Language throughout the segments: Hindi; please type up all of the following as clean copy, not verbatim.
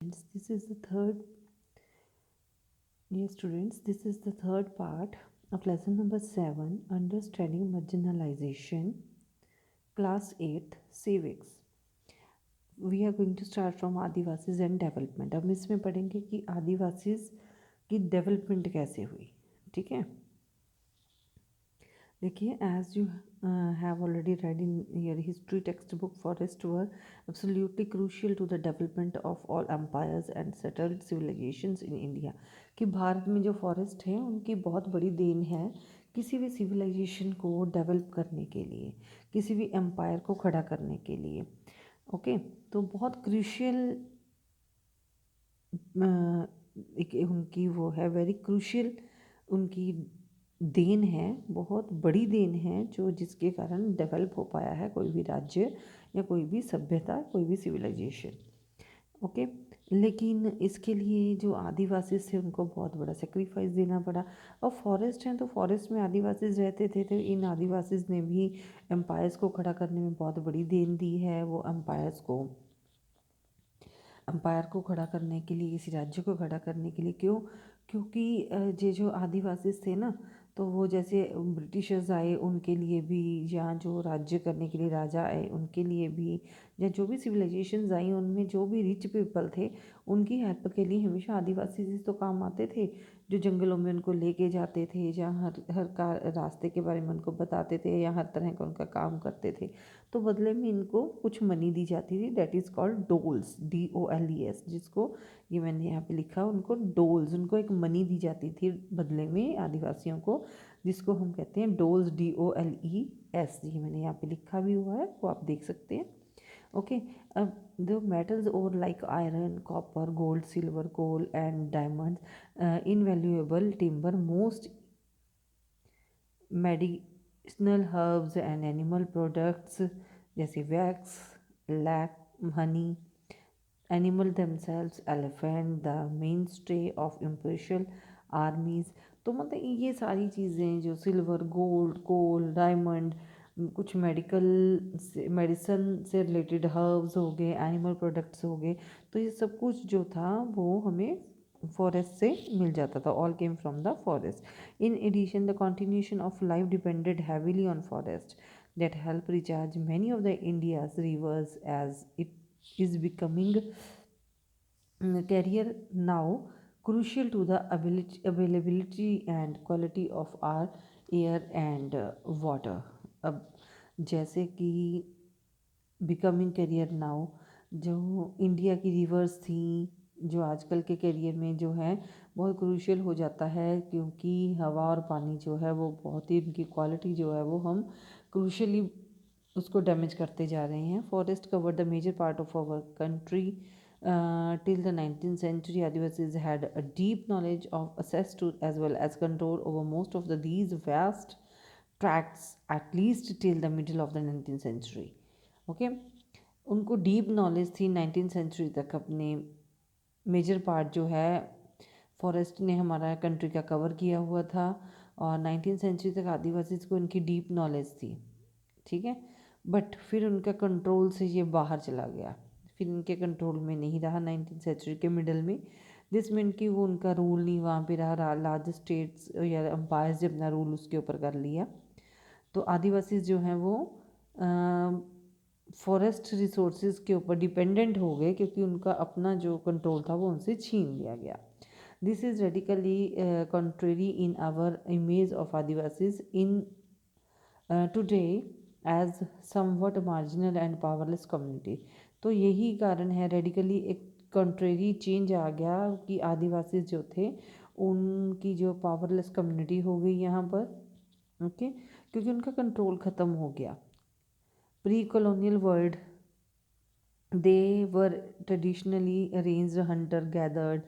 This is the third, Dear students, this is the third part of lesson number 7, Understanding Marginalization, class 8, Civics. We are going to start from Adivasis and development. अब इसमें पढ़ेंगे कि आदिवासीज की डेवलपमेंट कैसे हुई. ठीक है, देखिए, as you have already read in your history text book, forest were absolutely crucial to the development of all empires and settled civilisations in India. कि भारत में जो फॉरेस्ट हैं उनकी बहुत बड़ी देन है किसी भी सिविलाइजेशन को डेवलप करने के लिए, किसी भी एम्पायर को खड़ा करने के लिए. ओके, तो बहुत क्रूशियल एक उनकी वो है, वेरी क्रूशियल उनकी देन है, बहुत बड़ी देन है, जो जिसके कारण डेवलप हो पाया है कोई भी राज्य या कोई भी सभ्यता, कोई भी सिविलाइजेशन. ओके, लेकिन इसके लिए जो आदिवासी थे उनको बहुत बड़ा सेक्रीफाइस देना पड़ा. और फॉरेस्ट हैं तो फॉरेस्ट में आदिवासी रहते थे, तो इन आदिवासीज ने भी एम्पायर्स को खड़ा करने में बहुत बड़ी देन दी है. वो एम्पायर को खड़ा करने के लिए, किसी राज्य को खड़ा करने के लिए. क्यों? क्योंकि ये जो आदिवासी थे ना, तो वो जैसे ब्रिटिशर्स आए उनके लिए भी, या जो राज्य करने के लिए राजा आए उनके लिए भी, या जो भी सिविलाइजेशंस आई उनमें जो भी रिच पीपल थे उनकी हेल्प के लिए हमेशा आदिवासी तो काम आते थे. जो जंगलों में उनको लेके जाते थे, जहाँ हर हर का रास्ते के बारे में उनको बताते थे, या हर तरह का उनका काम करते थे. तो बदले में इनको कुछ मनी दी जाती थी, that is called doles, DOLES, जिसको ये मैंने यहाँ पे लिखा, उनको डोल्स, उनको एक मनी दी जाती थी बदले में आदिवासियों को, जिसको हम कहते हैं डोल्स, DOLES. ये मैंने यहाँ पे लिखा भी हुआ है, वो आप देख सकते हैं. ओके, अब the metals ore like iron, copper, gold, silver, coal and diamonds, invaluable timber, most medicinal herbs and animal products जैसे wax, lac, honey, animal themselves, elephant, the mainstay of imperial armies. तो मतलब ये सारी चीज़ें जो सिल्वर, गोल्ड, कोल, डायमंड, कुछ मेडिसन से रिलेटेड हर्ब्स हो गए, एनिमल प्रोडक्ट्स हो गए, तो ये सब कुछ जो था वो हमें फॉरेस्ट से मिल जाता था. All came from the forest. In addition the continuation of life depended heavily on forest that help recharge many of the India's rivers as it is becoming carrier now crucial to the availability and quality of our air and water. अब जैसे कि बिकमिंग कैरियर नाउ, जो इंडिया की रिवर्स थी, जो आजकल के कैरियर में जो है बहुत क्रूशियल हो जाता है, क्योंकि हवा और पानी जो है वो बहुत ही, उनकी क्वालिटी जो है वो हम क्रूशियली उसको डैमेज करते जा रहे हैं. Forest cover the major part of our country till the 19th century. Adivasis had a deep knowledge of access to as well as control over most of these vast tracts at least till the middle of the 19th century. Okay, उनको डीप नॉलेज थी 19th सेंचुरी तक. अपने मेजर पार्ट जो है फॉरेस्ट ने हमारा कंट्री का कवर किया हुआ था, और 19th सेंचुरी तक आदिवासी को इनकी डीप नॉलेज थी. ठीक है, बट फिर उनका कंट्रोल से ये बाहर चला गया, फिर इनके कंट्रोल में नहीं रहा 19th सेंचुरी के मिडल में. दिस मीन कि वो उनका रूल नहीं वहाँ पे रहा, लार्ज स्टेट्स या अम्पायर्स ने अपना रूल उसके ऊपर कर लिया. तो आदिवासी जो हैं वो फॉरेस्ट रिसोर्सेज के ऊपर डिपेंडेंट हो गए, क्योंकि उनका अपना जो कंट्रोल था वो उनसे छीन लिया गया. This is radically contrary in our image of Adivasis in today as somewhat marginal and powerless community. तो यही कारण है, रेडिकली एक कंट्रेरी चेंज आ गया कि आदिवासी जो थे उनकी जो पावरलेस कम्युनिटी हो गई यहाँ पर. ओके, क्योंकि उनका कंट्रोल ख़त्म हो गया. प्री कॉलोनियल वर्ल्ड दे वर ट्रेडिशनली अरेंज्ड हंटर गैदर्ड.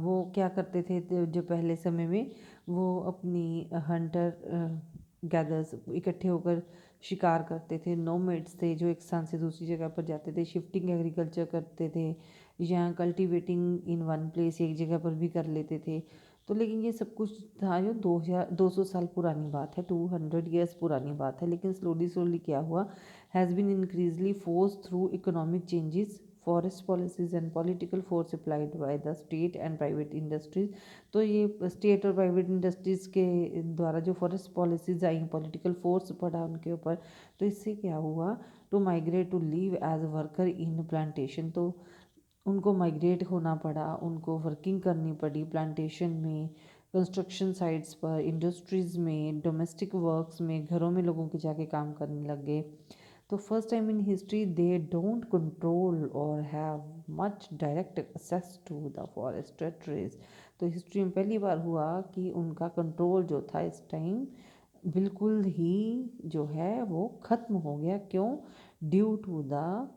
वो क्या करते थे जो पहले समय में, वो अपनी हंटर गैदर्स इकट्ठे होकर शिकार करते थे. नोमैड्स थे जो एक स्थान से दूसरी जगह पर जाते थे. शिफ्टिंग एग्रीकल्चर करते थे, या कल्टीवेटिंग इन वन प्लेस, एक जगह पर भी कर लेते थे. तो लेकिन ये सब कुछ था जो 200 साल पुरानी बात है, 200 ईयर्स पुरानी बात है. लेकिन स्लोली स्लोली क्या हुआ, has been increasingly force through economic changes forest policies and political force applied by the state and private industries. तो ये स्टेट और प्राइवेट इंडस्ट्रीज़ के द्वारा जो फॉरेस्ट पॉलिसीज़ आई, पॉलिटिकल फोर्स पड़ा उनके ऊपर, तो इससे क्या हुआ, to migrate to leave as worker in plantation. तो उनको माइग्रेट होना पड़ा, उनको वर्किंग करनी पड़ी प्लांटेशन में, कंस्ट्रक्शन साइट्स पर, इंडस्ट्रीज़ में, डोमेस्टिक वर्क्स में, घरों में लोगों के जाके काम करने लग गए। तो first time in history they don't control और have much direct access to the forest territories. तो हिस्ट्री में पहली बार हुआ कि उनका कंट्रोल जो था इस टाइम बिल्कुल ही जो है वो ख़त्म हो गया। क्यों? Due to the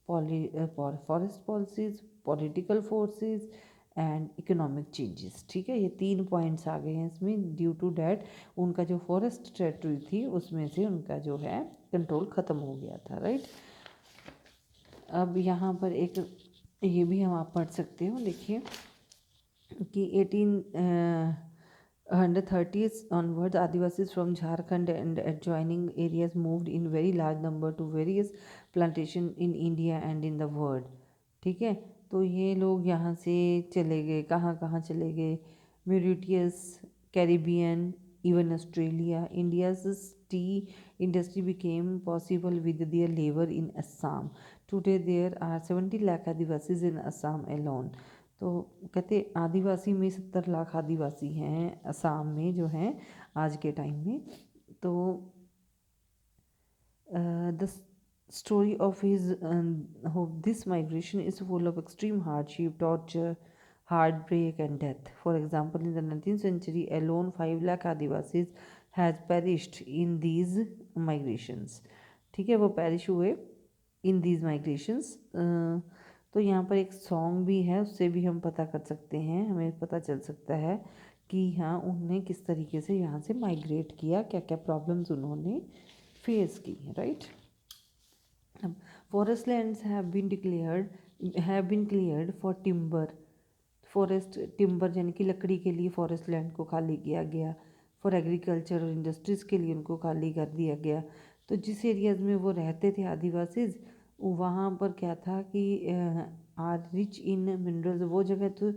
forest policies, political forces and economic changes. ठीक है, ये 3 पॉइंट्स आ गए हैं इसमें। ड्यू टू डैट उनका जो फॉरेस्ट टेरिटरी थी उसमें से उनका जो है कंट्रोल ख़त्म हो गया था। राइट, अब यहाँ पर एक ये भी हम आप पढ़ सकते हो, देखिए कि 1830s onwards Adivasis from Jharkhand and adjoining areas moved in very large number to various plantation in India and in the world। ठीक है, तो ये लोग यहाँ से चले गए, कहाँ कहाँ चले गए, Mauritius, Caribbean, even Australia। India's tea industry became possible with their labor in Assam। Today there are 70 lakh Adivasis in Assam alone। तो कहते आदिवासी में 70 लाख आदिवासी हैं असम में जो हैं आज के टाइम में। तो the story of his this migration is full of extreme hardship, torture, heart break and death. For example in the 19th century alone 5 lakh Adivasis has perished in these migrations. ठीक है, वो पेरिश हुए इन दीज माइग्रेशंस। तो यहाँ पर एक सॉन्ग भी है, उससे भी हम पता कर सकते हैं, हमें पता चल सकता है कि हाँ उन्होंने किस तरीके से यहाँ से माइग्रेट किया, क्या क्या प्रॉब्लम्स उन्होंने फेस की। Right, forest lands have been cleared for timber. Forest timber यानी कि लकड़ी के लिए फॉरेस्ट लैंड को खाली किया गया। फॉर एग्रीकल्चर और इंडस्ट्रीज़ के लिए उनको खाली कर दिया गया। तो जिस एरियाज़ में वो रहते थे आदिवासीज, वहाँ पर क्या था कि आर रिच इन मिनरल्स, वो जगह तो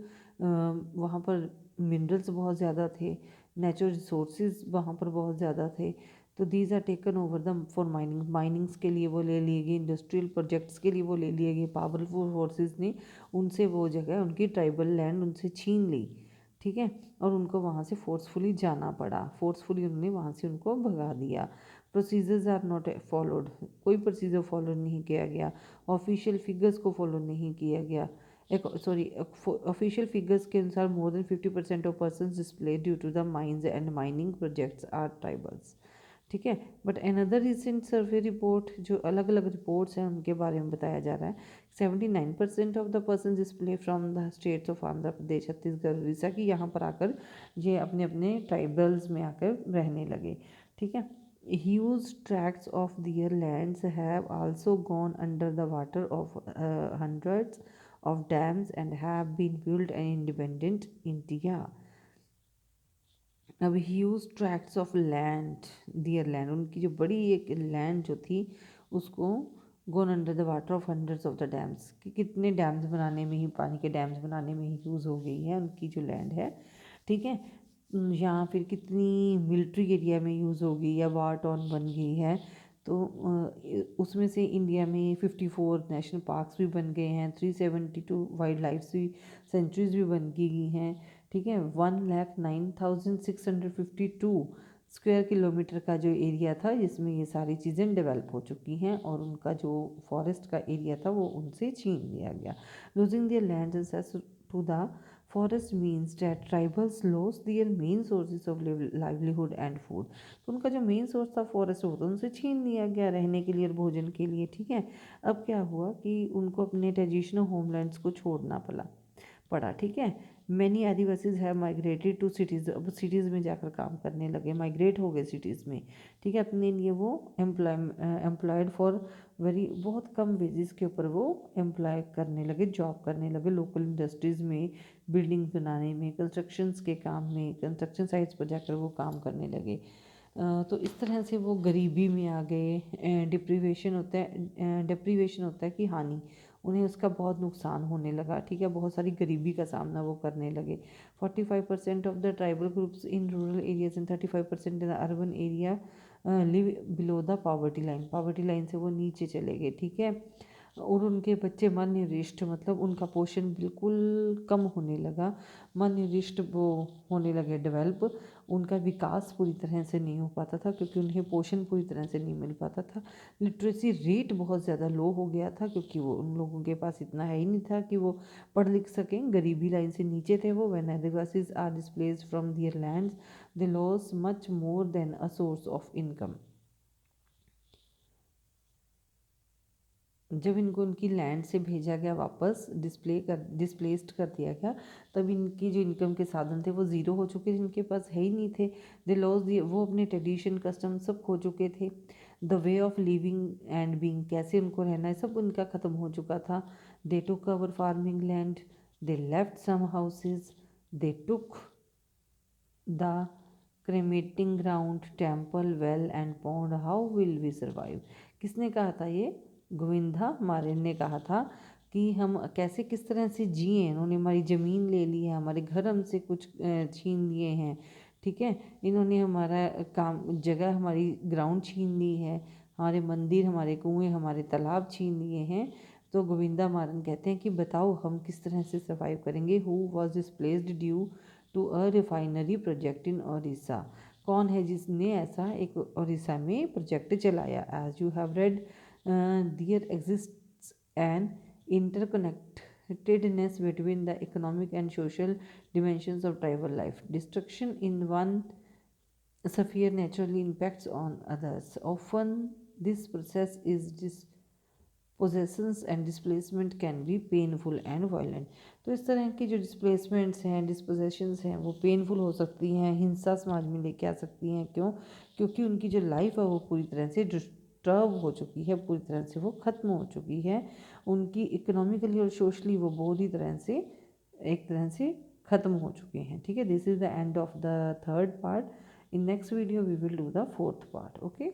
वहाँ पर मिनरल्स बहुत ज़्यादा थे, नेचुरल रिसोर्सेज वहाँ पर बहुत ज़्यादा थे। तो these are taken over the for minings के लिए वो ले लिए गए, इंडस्ट्रियल प्रोजेक्ट्स के लिए वो ले लिए गए। पावरफुल फोर्सेस ने उनसे वो जगह, उनकी ट्राइबल लैंड उनसे छीन ली। ठीक है, और उनको वहाँ से फोर्सफुली जाना पड़ा, फोर्सफुली उन्होंने वहाँ से उनको भगा दिया। प्रोसीजर्स आर नॉट फॉलोड, कोई प्रोसीजर फॉलो नहीं किया गया। ऑफिशियल फिगर्स को फॉलो नहीं किया गया। ऑफिशियल फिगर्स के अनुसार more than 50% of person display due to the mines and mining projects are tribals. ठीक है, but another recent survey report, जो अलग अलग रिपोर्ट्स हैं उनके बारे में बताया जा रहा है, 79% of the person displaced from the states of Andhra Pradesh, Chhattisgarh, Orissa की यहाँ पर आकर ये अपने अपने ट्राइबल्स में आकर रहने लगे। ठीक है, huge tracts of their lands have also gone under the water of hundreds of dams and have been built in independent India. अब huge tracts of land, their land, उनकी जो बड़ी एक लैंड जो थी उसको gone under the water of hundreds of the dams, कि कितने डैम्स बनाने में ही, पानी के डैम्स बनाने में ही यूज़ हो गई है उनकी जो लैंड है। ठीक है, या फिर कितनी मिलिट्री एरिया में यूज़ हो गई या वार टाउन बन गई है। तो उसमें से इंडिया में 54 नेशनल पार्क्स भी बन गए हैं, 372 वाइल्ड लाइफ सेंचुरीज भी बन गई हैं। ठीक है, 1,09,652 स्क्वायर किलोमीटर का जो एरिया था जिसमें ये सारी चीज़ें डेवलप हो चुकी हैं, और उनका जो फॉरेस्ट का एरिया था वो उनसे छीन लिया गया। Losing their land access to the forest means that tribals loss their main sources of livelihood and food. तो उनका जो मेन सोर्स था फॉरेस्ट, वो तो उनसे छीन लिया गया रहने के लिए और भोजन के लिए। ठीक है, अब क्या हुआ कि उनको अपने ट्रेडिशनल होमलैंड्स को छोड़ना पड़ा। ठीक है, many Adivasis have migrated to cities, अब सिटीज़ में जाकर काम करने लगे, माइग्रेट हो गए सिटीज़ में। ठीक है, अपने लिए वो एम्प्लॉयड फॉर वेरी, बहुत कम वेजेस के ऊपर वो एम्प्लॉय करने लगे, जॉब करने लगे लोकल इंडस्ट्रीज़ में, बिल्डिंग्स बनाने में, कंस्ट्रक्शंस के काम में, कंस्ट्रक्शन साइट्स पर जाकर वो काम करने लगे। तो इस तरह से वो गरीबी में आ गए। डिप्रीवेशन होता है कि हानि, उन्हें उसका बहुत नुकसान होने लगा, ठीक है, बहुत सारी गरीबी का सामना वो करने लगे। 45% of the tribal groups in rural areas and 35% in the urban area live below the poverty line से वो नीचे चले गए, ठीक है। और उनके बच्चे malnourished, मतलब उनका पोषण बिल्कुल कम होने लगा, malnourished वो होने लगे डेवलप, उनका विकास पूरी तरह से नहीं हो पाता था क्योंकि उन्हें पोषण पूरी तरह से नहीं मिल पाता था। लिटरेसी रेट बहुत ज़्यादा लो हो गया था क्योंकि वो उन लोगों के पास इतना है ही नहीं था कि वो पढ़ लिख सकें, गरीबी लाइन से नीचे थे वो। When Adivasis are displaced from their lands they loss much more than a source of income. जब इनको उनकी लैंड से भेजा गया वापस, डिस्प्लेस्ड कर दिया गया, तब इनकी जो इनकम के साधन थे वो ज़ीरो हो चुके थे, इनके पास है ही नहीं थे। दे लॉस दिए, वो अपने ट्रेडिशन कस्टम सब खो चुके थे। The way of living and being, कैसे उनको रहना है, सब उनका ख़त्म हो चुका था। They took our farming land, they left some houses, they took the cremating ground, temple, well and pond, how will we survive. किसने कहा था ये? गोविंदा मारन ने कहा था कि हम कैसे किस तरह से जिए। इन्होंने हमारी ज़मीन ले ली है, हमारे घर हमसे कुछ छीन लिए हैं, ठीक है। इन्होंने हमारा काम जगह, हमारी ग्राउंड छीन ली है, हमारे मंदिर, हमारे कुएं, हमारे तालाब छीन लिए हैं। तो गोविंदा मारन कहते हैं कि बताओ हम किस तरह से सर्वाइव करेंगे। Who was displaced due to a refinery project in Odisha. कौन है जिसने ऐसा एक ओडिशा में प्रोजेक्ट चलाया? As you have read, there exists an interconnectedness between the economic and social dimensions of tribal life. Destruction in one sphere naturally impacts on others. Often, this process is possessions and displacement can be painful and violent. तो इस तरह की जो डिस्प्लेसमेंट्स हैं, डिस्पोजेशंस हैं, वो पेनफुल हो सकती हैं, हिंसा समाज में लेके आ सकती हैं। क्यों? क्योंकि उनकी जो लाइफ है वो पूरी तरह से डिस्टर्ब हो चुकी है, पूरी तरह से वो ख़त्म हो चुकी है। उनकी इकोनॉमिकली और सोशली वो पूरी तरह से एक तरह से ख़त्म हो चुके हैं, ठीक है। This is the end of the third part. In next video we will do the fourth part. Okay.